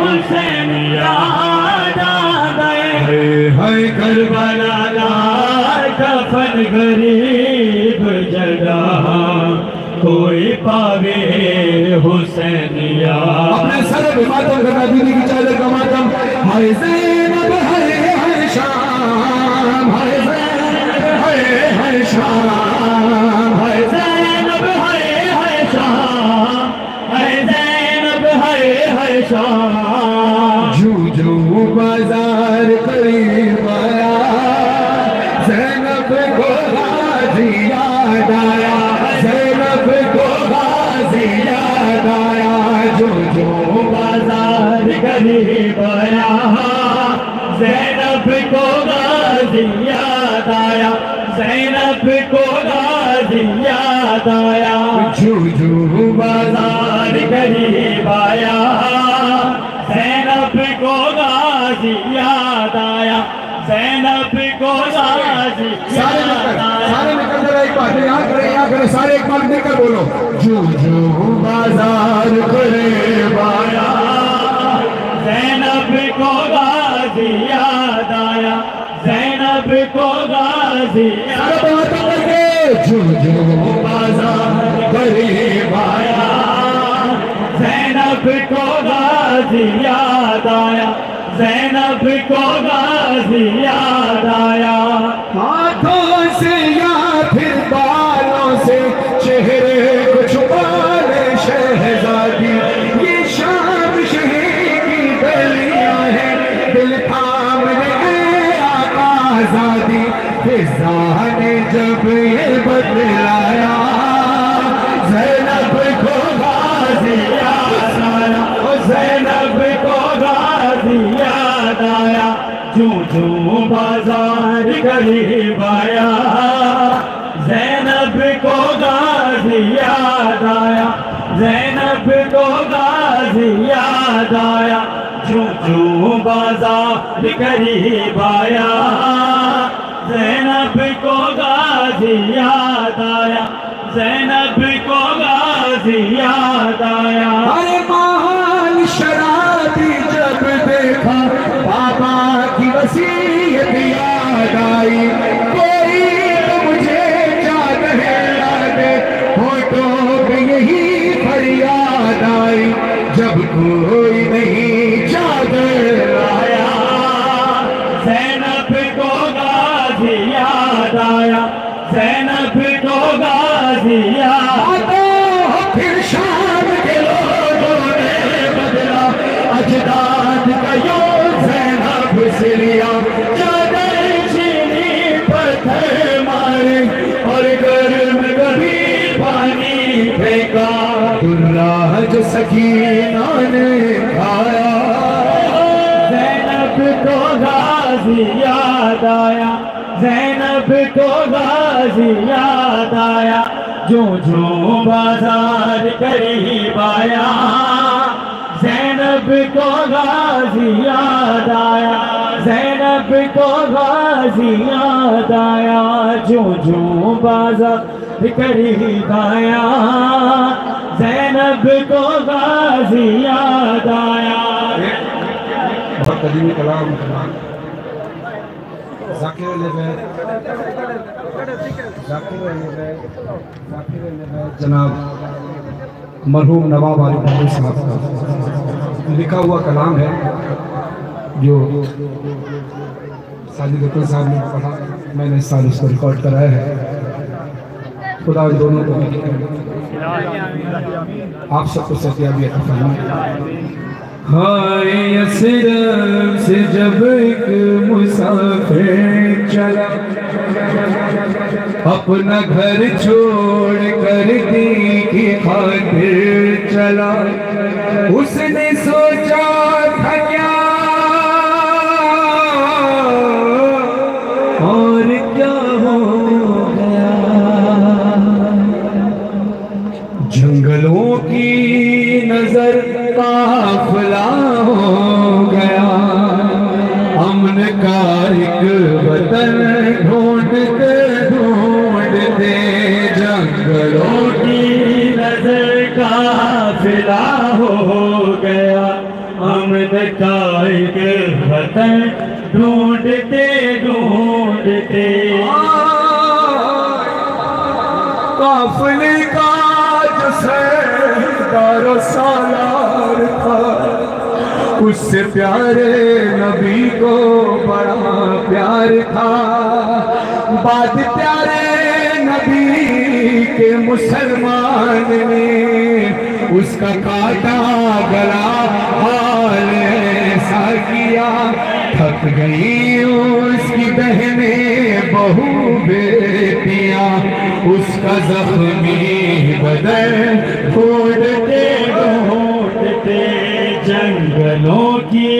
हुसैन याद है करबला दा कफन गरीब जना कोई पावे हुसैन याद अपने सर पे मातम करना दीदी की चादर का मातम हाय ज़ैनब हाय शाम हाय ज़ैनब हाय शाम हाय ज़ैनब हाय शाम हाय ज़ैनब हाय शाम जू जू बाजार करीब आया ज़ैनब को गाजी याद आया ज़ैनब को गाजी याद आया जो जो बाजार करीब आया ज़ैनब को गाजी याद आया ज़ैनब को गाजी याद आया जू जू बाजार करीब आया ज़ैनब को गाजी याद आया ज़ैनब को गाजी याद आया सारे निकल जरा एक बात यहाँ करे सारे एक बार मिलकर बोलो जू जू बाजार करीब आया ज़ैनब को गाजी याद आया ज़ैनब को गाजी याद जू जू बाजार करीब आया ज़ैनब को गाजी याद आया ज़ैनब को गाजी याद आया हाथों से या फिर बालों से चेहरे को छुपा ले शहजादी रज़ा ने जब ये बतलाया ज़ैनब को गाज़ी याद आया, ज़ैनब को गाज़ी याद आया, जूं जूं बाजार करीब आया, ज़ैनब को गाज़ी याद आया, ज़ैनब को गाज़ी याद आया, जूं जूं बाजार करीब आया, ज़ैनब को गाज़ी याद आया, ज़ैनब को गाज़ी याद आया। अरे महान शराबी जब देखा बाबा की वसीयत याद आई, कोई तो मुझे चादर लादे, होठों पे यही फरियाद आई, जब कोई नहीं चादर लाया, ज़ैनब को गाज़ी याद आया, ज़ैनब को गाज़ी याद आया। फिर शाम के लोगों ने बदला अजदाद का यूं ज़ैनब से लिया, चादर छीनी पत्थर मारे और गर्म गभी पानी फेंका, दुर्रा जो सकीना ने खाया, ज़ैनब को गाज़ी याद आया, ज़ैनब को गाज़ी याद आया, जो जो बाजार करीब आया, ज़ैनब को गाज़ी याद आया, ज़ैनब को गाज़ी याद आया, जो जो बाजार करीब आया, ज़ैनब को गाज़ी याद आया। बहुत कदीमी कलाम ज़ाकिर जनाब मरहूम नवाब आली भट्टी साहब का लिखा हुआ कलाम है, जो साजिद अब्दुल साहब ने पढ़ा, मैंने इस साल उसको रिकॉर्ड कराया है। खुदा इन दोनों को आप सबको सत्याबी अता फरमाए। हाय यसरब से जब एक मुसाफिर चला, अपना घर छोड़ कर दी की खातिर चला, उसने सोचा था क्या और क्या हो गया, जंगलों की नजर काफिला हो गया, अमन का एक वतन ढूंढते ढूंढते, जंगलों की नजर काफिला हो गया, अमन का एक वतन ढूंढते ढूंढते, काफिले का जो सरदार सालार था, उससे प्यारे नबी को बड़ा प्यार था, बात प्यारे नबी के मुसलमान ने उसका काटा गला हाल ऐसा किया, थक गई उसकी बहनें बहू बेटियां, उसका जख्मी बदन ढूंढते ढूंढते, जंगलों की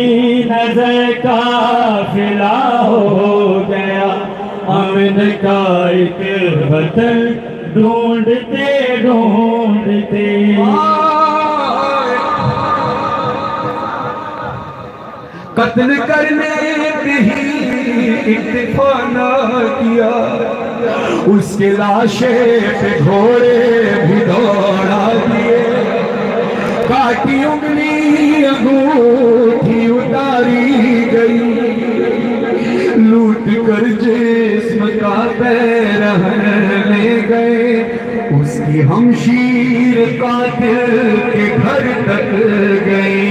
नजर काफिला हो गया, अमन का एक वतन ढूंढते ढूंढते, कत्ल करने भी इत्तेफा न किया, उसके लाशे पे घोड़े भी दौड़ा दिए, काटी उंगली अंगूठी उतारी गई, लूट कर जिस्म का पैरहन ले गए, उसकी हमशीर कातिल के घर तक गई,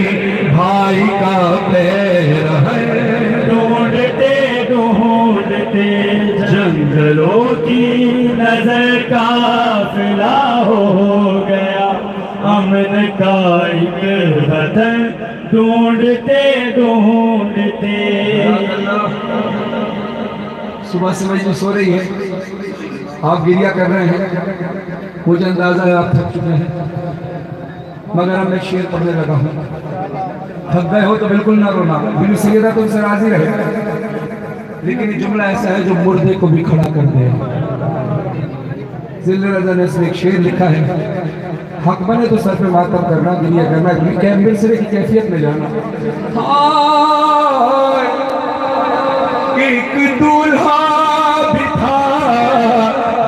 भाई का पैरहन ढूंढते ढूंढते, जंगलों की नजर काफिला हो गया, अमन का एक वतन ढूंढते ढूंढते, सुबह से मजलिस हो रही है, आप गिरिया कर रहे हैं, मुझे अंदाजा है आप थक चुके हैं, मगर अब मैं शेर पढ़ने लगा हूँ। थक गए हो तो बिल्कुल ना रोना, बिन सैयदा तुमसे राजी रहे, लेकिन ये जुमला ऐसा है जो मुर्दे को भी खड़ा कर दे। जिल्ले रज़ा ने इसमें एक शेर लिखा है, हक बने तो सर पे मातम करना, गिरिया करना, कैम्बिल सिरे की कैफियत में जाना। एक दूल्हा भी था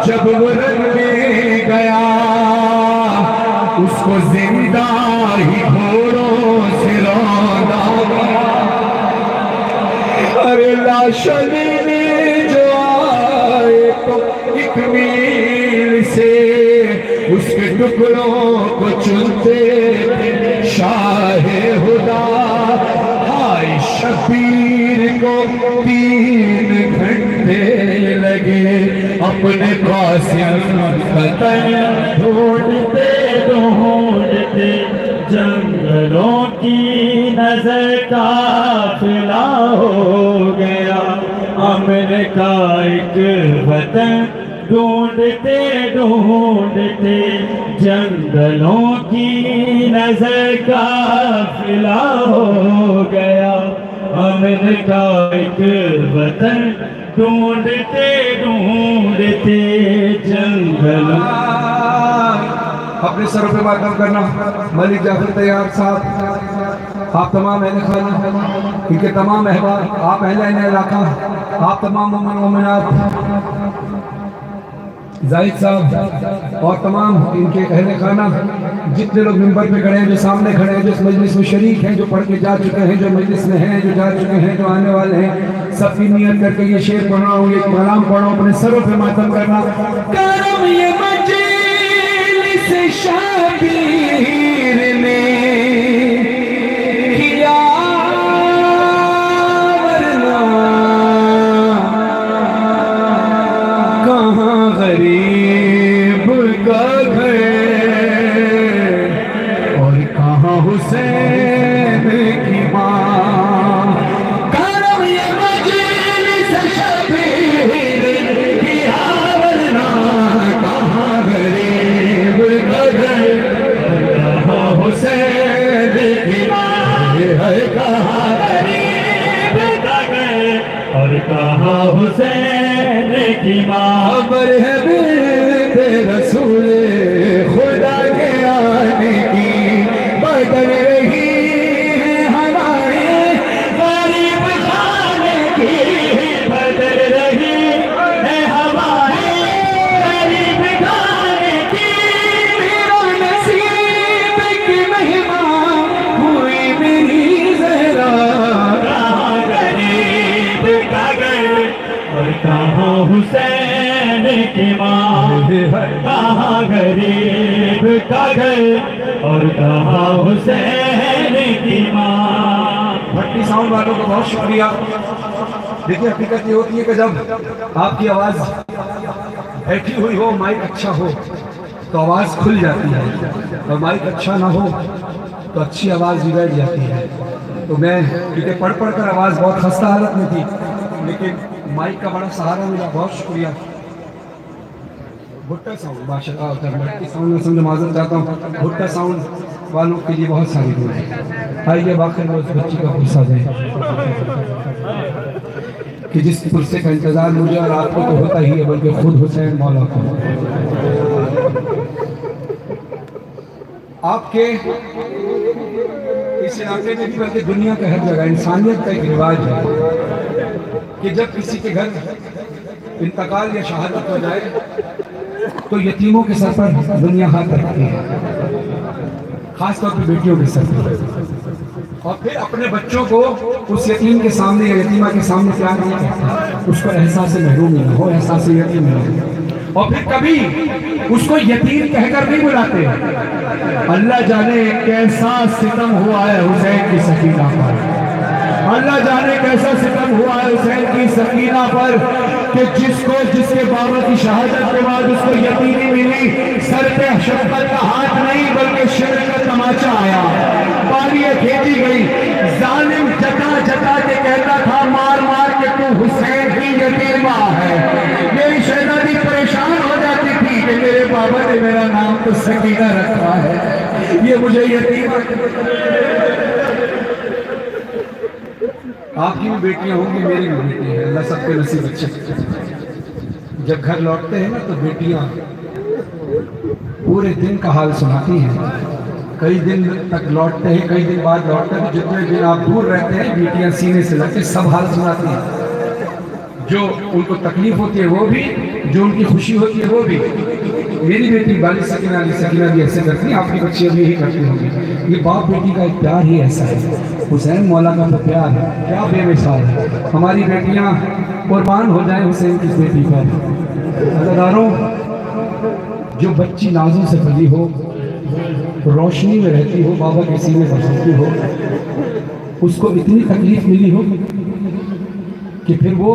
जब वो रंग में गया, उसको जिंदा ही घोड़ों से रौंदा गया। अरे लाशा लेने जो आए तो एक मील से उसके टुकड़ों को चुनते शाहे हुदा। हाय शबीर को 3 घंटे लगे अपने कासिम कतन ढूंढते ढूंढते, जंगलों की नजर काफिला हो गया। अमन का एक वतन ढूंढते ढूंढते, जंगलों की नजर काफिला हो गया। अमन का एक वतन ढूंढते ढूंढते, जंगलों। अपने सरों पे मातम करना। मलिक जाफर तैयार साहब, आप तमाम अहले खाना, इनके तमाम अहबाब, आप अहले इलाका, आप तमाम मोमिन मोमिनात, जाहिद साहब और तमाम इनके अहले खाना, जितने लोग मिंबर पे खड़े हैं, जो सामने खड़े हैं, जो इस मजलिस में शरीक हैं, जो पढ़ के जा चुके हैं, जो मजलिस में हैं, जो जा चुके हैं, जो आने वाले हैं, सबकी नियत करके ये शेर पढ़ रहा हूँ, ये कलाम पढ़ रहा हूँ। अपने सरों पे मातम करना। करम ये मजलिस शबीर ने किया, वरना कहाँ गरीब का घर और कहाँ हुसैन की माँ। करम ये मजलिस शबीर किया, वरना कहाँ गरीब का घर, कहाँ हुसैन की माँ। है कहाँ गरीब का घर और कहाँ हुसैन की माँ। खबर है बेटे रसूल खुदा के आने की, बदल रही है हमारे गरीब खाने की, बदल रही है हमारे गरीब खाने की। मेरा नसीब की महिमा हुई मेरी ज़हरा, कहाँ गरीब का घर और कहाँ हुसैन की माँ। कहाँ गरीब का घर और कहाँ हुसैन की माँ। भट्टी साउंड वालों को बहुत शुक्रिया। देखिए हकीकत ये होती है कि जब आपकी आवाज़ बैठी हुई हो, माइक अच्छा हो तो आवाज़ खुल जाती है, और माइक अच्छा ना हो तो अच्छी आवाज़ बिगड़ जाती है। तो मैं क्योंकि पढ़ पढ़ कर आवाज़ बहुत खस्ता हालत में थी, लेकिन माइक का बड़ा सहारा मिला, बहुत शुक्रिया। भुट्टा साउंड बादशाह भट्टी साउंड में समझ माजर चाहता हूँ, भुट्टा साउंड वालों के लिए बहुत सारी दुआ है। आइए बाकी रोज बच्ची का पुरसा दें कि जिस पुरसे का इंतजार मुझे और आपको तो होता ही है, बल्कि खुद हुसैन मौला को। आपके इस इलाके में भी बल्कि दुनिया के हर जगह इंसानियत का एक रिवाज है कि जब किसी के घर इंतकाल या शहादत हो जाए तो यतीमों के सर पर दुनिया हाथ रखती है, खासतौर पर बेटियों के सर पर, और फिर अपने बच्चों को उस यतीम के सामने या यतीमा के सामने प्यार नहीं करता, उसको एहसास महरूमी ना हो, एहसास यतीम ना हो। और फिर कभी उसको यतीम कहकर नहीं बुलाते। अल्लाह जाने कैसा सितम हुआ है हुसैन की सकीना पर, अल्लाह जाने कैसा सितम हुआ है हुसैन की सकीना पर कि जिसके बाबा की शहादत के बाद उसको यतीमी मिली, सर पे शफकत का हाथ नहीं बल्कि शिरक का तमाचा आया, बालियां खींची गई, जालिम जता जता के कहता था मार मार के तू हुसैन की यतीमा है। मेरी शहजादी परेशान हो जाती थी कि मेरे बाबा ने मेरा नाम तो सकीना रखा है, ये मुझे यतीमा। आपकी भी बेटियां होंगी, मेरी भी बेटी है, अल्लाह सबके नसीब अच्छे। जब घर लौटते हैं ना तो बेटियां पूरे दिन का हाल सुनाती हैं, कई दिन तक लौटते हैं, कई दिन बाद लौटते हैं, जितने दिन आप दूर रहते हैं बेटियां सीने से लगते सब हाल सुनाती हैं। जो उनको तकलीफ होती है वो भी, जो उनकी खुशी होती है वो भी। मेरी बेटी वाली सकीना भी ऐसे करती है, आपकी बच्चियां भी यही करती होंगी। ये बाप बेटी का एक प्यार ही ऐसा है। हुसैन मौला का तो प्यार है क्या बेमिसाल है। हमारी बेटियां कुर्बान हो जाए हुसैन की बेटी पर। अदादारों, जो बच्ची नाजों से पली हो, रोशनी में रहती हो, बाबा के सीने पर सोती हो, उसको इतनी तकलीफ मिली हो कि फिर वो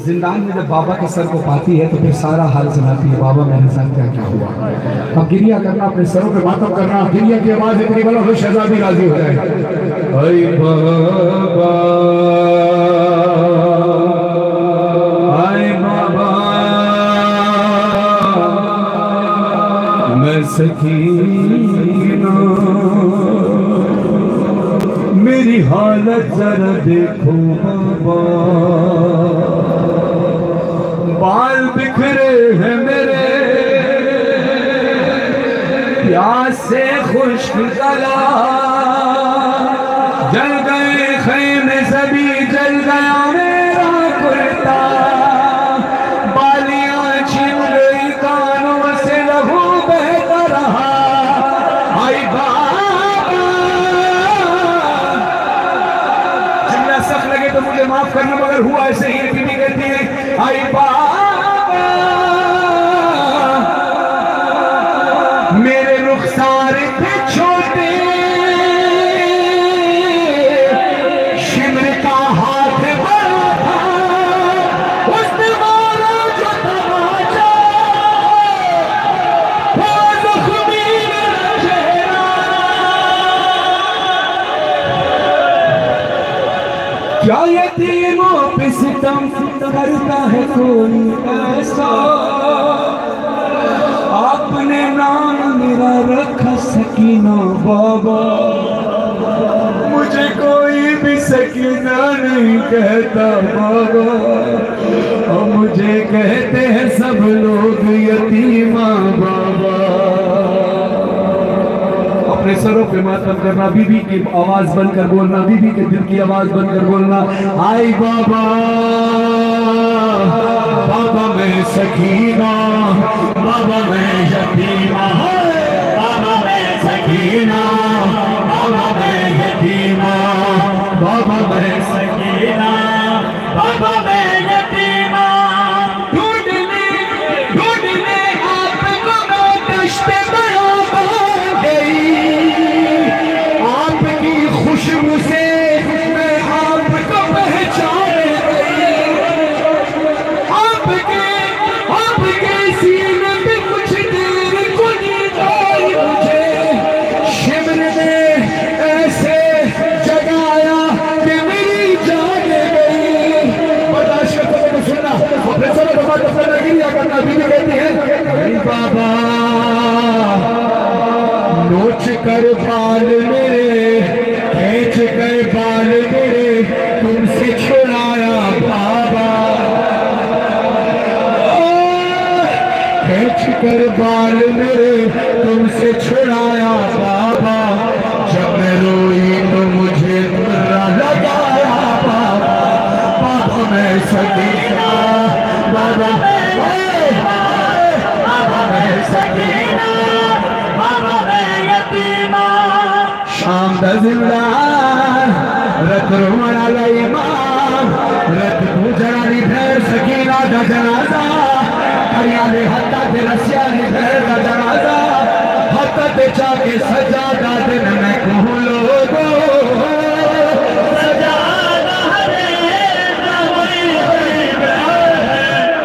जिंदान में जब बाबा के सर को पाती है तो फिर सारा हाल सुनाती है, बाबा मेरे साथ क्या क्या हुआ। अब गिरिया करना, अपने सरों पे मातम करना, गिरिया की आवाज इतनी बोलो तो शहजादी राजी हो जाए। ऐ बाबा, ऐ बाबा, मैं सकीना, मेरी हालत जरा देखो बाबा, बाल बिखरे हैं मेरे, प्यास से खुश्क गला, जल गए खैमे सभी, जल गया मेरा कुर्ता, बालियां छिन गई कानों से, लहू बहता रहा। आई बाबा, जुमला सख्त लगे तो मुझे माफ करना, मगर हुआ ऐसे ही। बीबी कहती है आई बाबा, मेरे रुखसार थे छोटे, शिमर का हाथ बड़ा था, उसने मारा जो तमाचा, वो ज़ख्मी मेरा चेहरा। क्या यतीमों पे सितम करता है कोई ऐसा, आपने नाम मेरा रखा सकीना बाबा, मुझे कोई भी सकीना नहीं कहता बाबा, और मुझे कहते हैं सब लोग यतीमा बाबा। अपने सरों पे मातम करना, बीबी की आवाज बनकर बोलना, बीबी के दिल की आवाज बनकर बोलना। आई बाबा, बाबा मैं सकीना, बाबा मैं यतीमा, बाबा मैं सकीना, बाबा मैं यतीमा, बाबा मैं सकीना, बाबा मैं यतीमा। ढूंढने ढूंढने आपको मैं दश्ते बयां गई, आपकी खुशबू से मैं आपको पहचान गई, आपके सीने पे कुछ देर को नींद आई मुझे, शिमर ने ऐसे जगाया कि मेरी जान गई। बर्दाश्त करके सुनना, अपने सरों पर मातम करना, गिरिया करना। बीबी कहती है बाबा, नोच कर बाल मेरे, खींच कर बाल मेरे, तुमसे छुड़ाया बाबा, खींच कर बाल मेरे, तुमसे छुड़ाया बाबा, जब मैं रोई तो मुझे बुरा लगाया बाबा, बाबा मैं सकीना, बाबा बाबा मैं सकीना, बाबा मैं यतीमा। शाम दा जिंदा रत रोना लाई मां, रत पूजना दी भैर सकीना दा जनाजा, हरियाले हत्ता ते रसिया दी भैर दा जनाजा, हत्ता ते जाके सजादा दिन मैं कहूं लोगो, सजादा हरे नवई हुई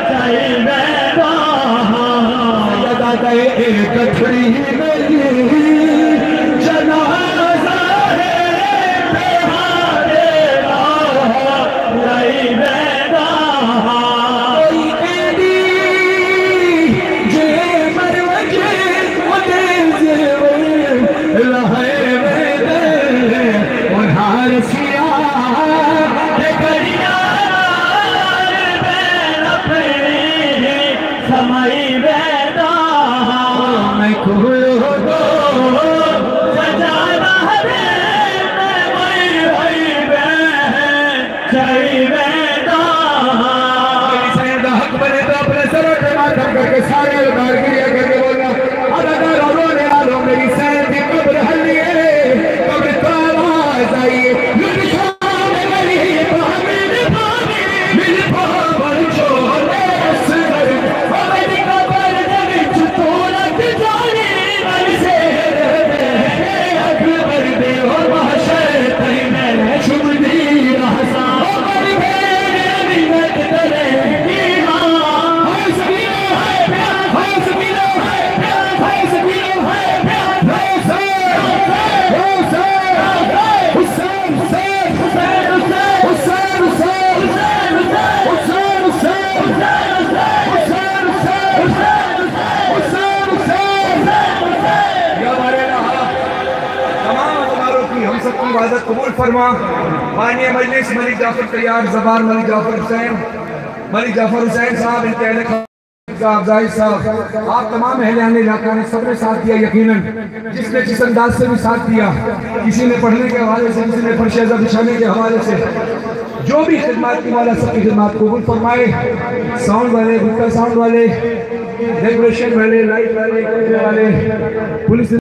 सही बैठा, सजादा गए एक गठड़ी नहीं, जनाजा है बेहारे नहीं इबादत कबूल फरमा। माननीय मजलिस मलिक जाफर तैयार जबान मलिक जाफर हुसैन साहब, इनके अहले अफजाई साहब, आप तमाम अहले इलाका ने सबने साथ दिया। यकीनन जिसने जिस अंदाज से भी साथ दिया, किसी ने पढ़ने के हवाले से, किसी ने फरशेज़ा बिछाने के हवाले से, जो भी खिदमत की वाला सबकी खिदमत कबूल फरमाए। साउंड वाले, गुप्ता साउंड वाले, डेकोरेशन वाले, लाइट वाले, पुलिस